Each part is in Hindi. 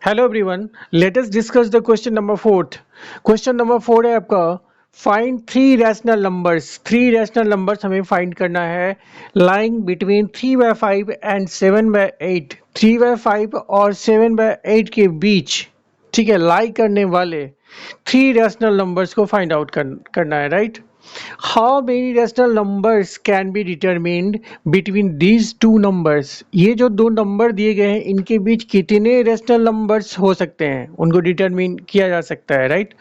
Hello everyone, let us discuss the question number fourth. Question number four है आपका, find three rational numbers. Three rational numbers हमें फाइंड करना है लाइंग बिटवीन 3/5 एंड 7/8। 3/5 और 7/8 के बीच, ठीक है, लाई करने वाले थ्री रैशनल नंबर्स को फाइंड आउट करना है, right. How many rational numbers can be determined between these two numbers. ये जो दो नंबर दिए गए हैं इनके बीच कितने रैशनल नंबर्स हो सकते हैं, उनको डिटरमिन किया जा सकता है, राइट।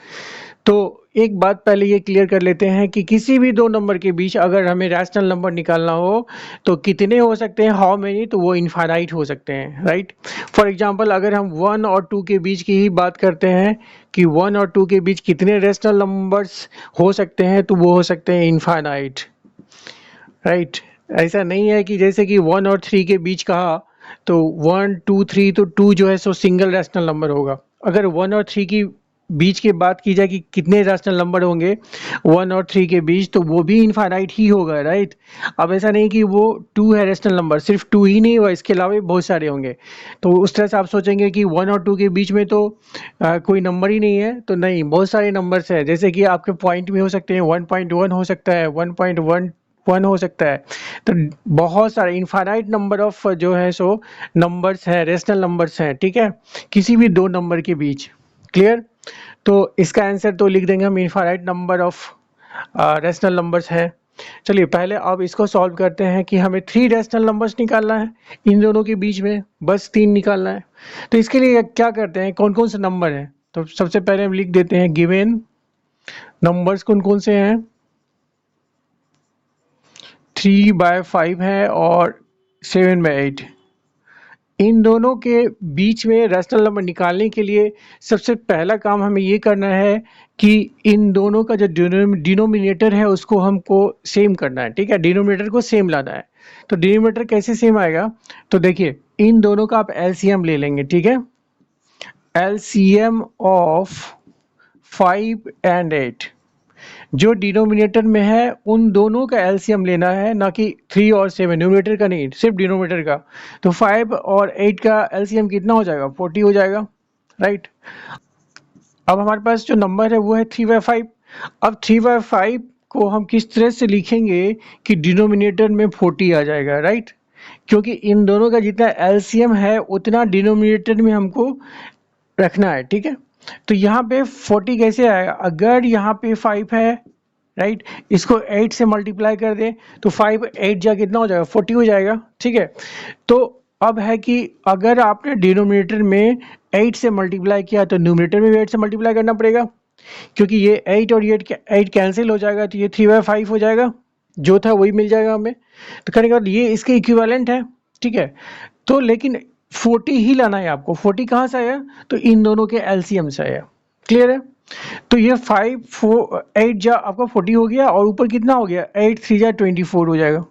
तो एक बात पहले ये क्लियर कर लेते हैं कि किसी भी दो नंबर के बीच अगर हमें रैशनल नंबर निकालना हो तो कितने हो सकते हैं, हाउ मेनी, तो वो इनफाइनाइट हो सकते हैं, राइट। फॉर एग्जांपल अगर हम 1 और 2 के बीच की ही बात करते हैं कि 1 और 2 के बीच कितने रैशनल नंबर्स हो सकते हैं, तो वो हो सकते हैं इनफाइनाइट, राइट। ऐसा नहीं है कि जैसे कि 1 और 3 के बीच कहा तो 1 2 3, तो 2 जो है सो सिंगल रैशनल नंबर होगा। अगर 1 और 3 की बीच की बात की जाए कि कितने रैशनल नंबर होंगे 1 और 3 के बीच, तो वो भी इनफाइनाइट ही होगा, राइट। अब ऐसा नहीं कि वो 2 है रैशनल नंबर, सिर्फ 2 ही नहीं हुआ, इसके अलावा भी बहुत सारे होंगे। तो उस तरह से आप सोचेंगे कि 1 और 2 के बीच में तो कोई नंबर ही नहीं है, तो नहीं, बहुत सारे नंबर्स हैं। जैसे कि आपके पॉइंट में हो सकते हैं 1.1 हो सकता है, 1.1 हो सकता है। तो बहुत सारे इनफाइनाइट नंबर ऑफ जो है सो नंबर्स हैं, रेशनल नंबर्स हैं, ठीक है, किसी भी दो नंबर के बीच। क्लियर। तो इसका आंसर तो लिख देंगे हम, infinite number of rational numbers है। चलिए पहले अब इसको सॉल्व करते हैं कि हमें थ्री रेशनल नंबर्स निकालना है, इन दोनों के बीच में बस तीन निकालना है। तो इसके लिए क्या करते हैं, कौन कौन से नंबर हैं, तो सबसे पहले हम लिख देते हैं गिवन नंबर्स कौन कौन से हैं। 3/5 है और 7/8। इन दोनों के बीच में रैशनल नंबर निकालने के लिए सबसे पहला काम हमें ये करना है कि इन दोनों का जो डिनोमिनेटर है उसको हमको सेम करना है, ठीक है, डिनोमिनेटर को सेम लाना है। तो डिनोमिनेटर कैसे सेम आएगा, तो देखिए इन दोनों का आप एलसीएम ले लेंगे, ठीक है। एलसीएम ऑफ 5 एंड 8, जो डिनोमिनेटर में है उन दोनों का एलसीएम लेना है, ना कि 3 और 7, न्यूमरेटर का नहीं, सिर्फ डिनोमिनेटर का। तो 5 और 8 का एलसीएम कितना हो जाएगा, 40 हो जाएगा, राइट। अब हमारे पास जो नंबर है वो है 3/5। अब 3/5 को हम किस तरह से लिखेंगे कि डिनोमिनेटर में 40 आ जाएगा, राइट, क्योंकि इन दोनों का जितना एलसीएम है उतना डिनोमिनेटर में हमको रखना है, ठीक है। तो यहाँ पे 40 कैसे आएगा, अगर यहाँ पे 5 है, राइट, इसको 8 से मल्टीप्लाई कर दें तो 5 8 जा कितना हो जाएगा, 40 हो जाएगा, ठीक है। तो अब है कि अगर आपने डिनोमिनेटर में 8 से मल्टीप्लाई किया तो न्यूमरेटर में भी 8 से मल्टीप्लाई करना पड़ेगा, क्योंकि ये 8 और ये 8 कैंसिल हो जाएगा, तो ये 3/5 हो जाएगा, जो था वही मिल जाएगा हमें। तो करने के बाद ये इसके इक्विवेलेंट है, ठीक है। तो लेकिन 40 ही लाना है आपको। 40 कहाँ से आया, तो इन दोनों के एलसीएम से आया। क्लियर है। तो ये 5 4 8 जा आपका 40 हो गया, और ऊपर कितना हो गया, 8 3 जा 24 हो जाएगा,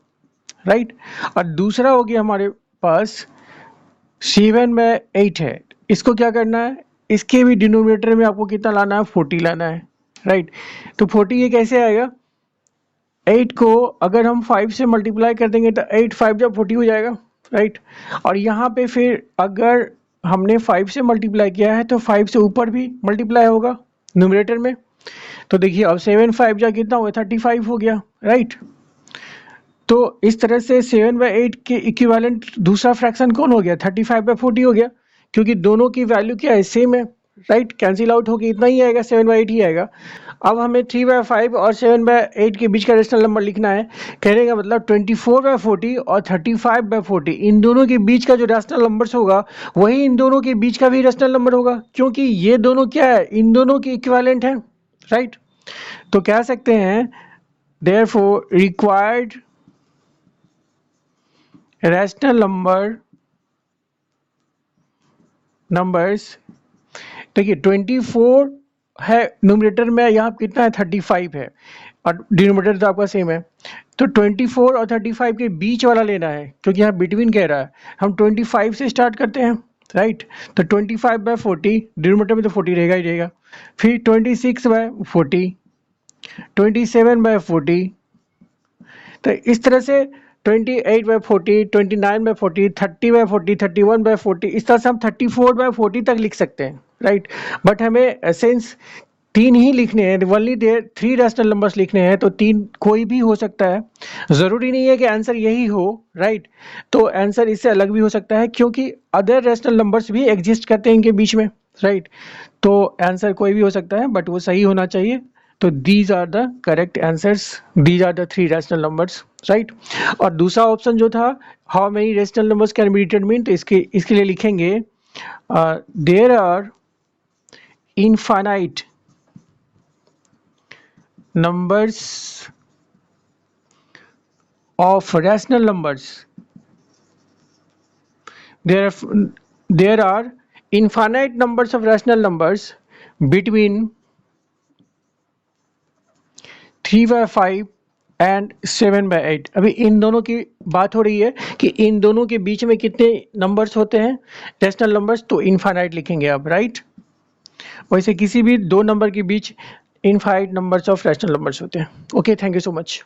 राइट। और दूसरा हो गया हमारे पास 7/8 है, इसको क्या करना है, इसके भी डिनोमिनेटर में आपको कितना लाना है, 40 लाना है, राइट। तो 40 ये कैसे आएगा, 8 को अगर हम 5 से मल्टीप्लाई कर देंगे तो 8 5 जब 40 हो जाएगा, राइट। और यहाँ पे फिर अगर हमने 5 से मल्टीप्लाई किया है तो 5 से ऊपर भी मल्टीप्लाई होगा न्यूमरेटर में। तो देखिए अब 7 5 जा कितना हुआ, 35 हो गया, राइट। तो इस तरह से 7/8 के इक्विवेलेंट दूसरा फ्रैक्शन कौन हो गया, 35/40 हो गया, क्योंकि दोनों की वैल्यू क्या है, सेम है, राइट। कैंसिल आउट होकर इतना ही आएगा, 7/8 ही आएगा। अब हमें 3/5 और 7/8 के बीच का रेशनल नंबर लिखना है। कहने का मतलब 24/40 और 35/40, इन दोनों के बीच का जो रेशनल नंबर होगा वही इन दोनों के बीच का भी रेशनल नंबर होगा, क्योंकि ये दोनों क्या है, इन दोनों के इक्विवेलेंट है, राइट। तो कह सकते हैं देयरफॉर रिक्वायर्ड रैशनल नंबर्स, देखिए 24 है न्यूमरेटर में, यहाँ कितना है 35 है, और डिनोमिनेटर तो आपका सेम है। तो 24 और 35 के बीच वाला लेना है, क्योंकि यहाँ बिटवीन कह रहा है। हम 25 से स्टार्ट करते हैं, राइट। तो 25/40, डिनोमिनेटर में तो 40 रहेगा ही रहेगा। फिर 26/40, 27/40। तो इस तरह से 28/40, 29/40, 30/40, 31/40, इस तरह से हम 34/40 तक लिख सकते हैं, राइट। बट हमें एसेंस 3 ही लिखने हैं, ओनली देयर 3 रैशनल नंबर्स लिखने हैं, तो 3 कोई भी हो सकता है, ज़रूरी नहीं है कि आंसर यही हो, राइट। तो आंसर इससे अलग भी हो सकता है, क्योंकि अदर रैशनल नंबर्स भी एग्जिस्ट करते हैं इनके बीच में, राइट। तो आंसर कोई भी हो सकता है, बट वो सही होना चाहिए। तो these are the correct answers, these are the 3 rational numbers, right. और दूसरा ऑप्शन जो था, how many rational numbers can be determined, तो इसके लिए लिखेंगे there are infinite numbers of rational numbers. There are infinite numbers of rational numbers between 3/5 and 7/8. अभी इन दोनों की बात हो रही है कि इन दोनों के बीच में कितने नंबर्स होते हैं रैशनल नंबर्स, तो इनफाइनाइट लिखेंगे आप, राइट। वैसे किसी भी दो नंबर के बीच infinite numbers of rational numbers होते हैं। Okay, thank you so much.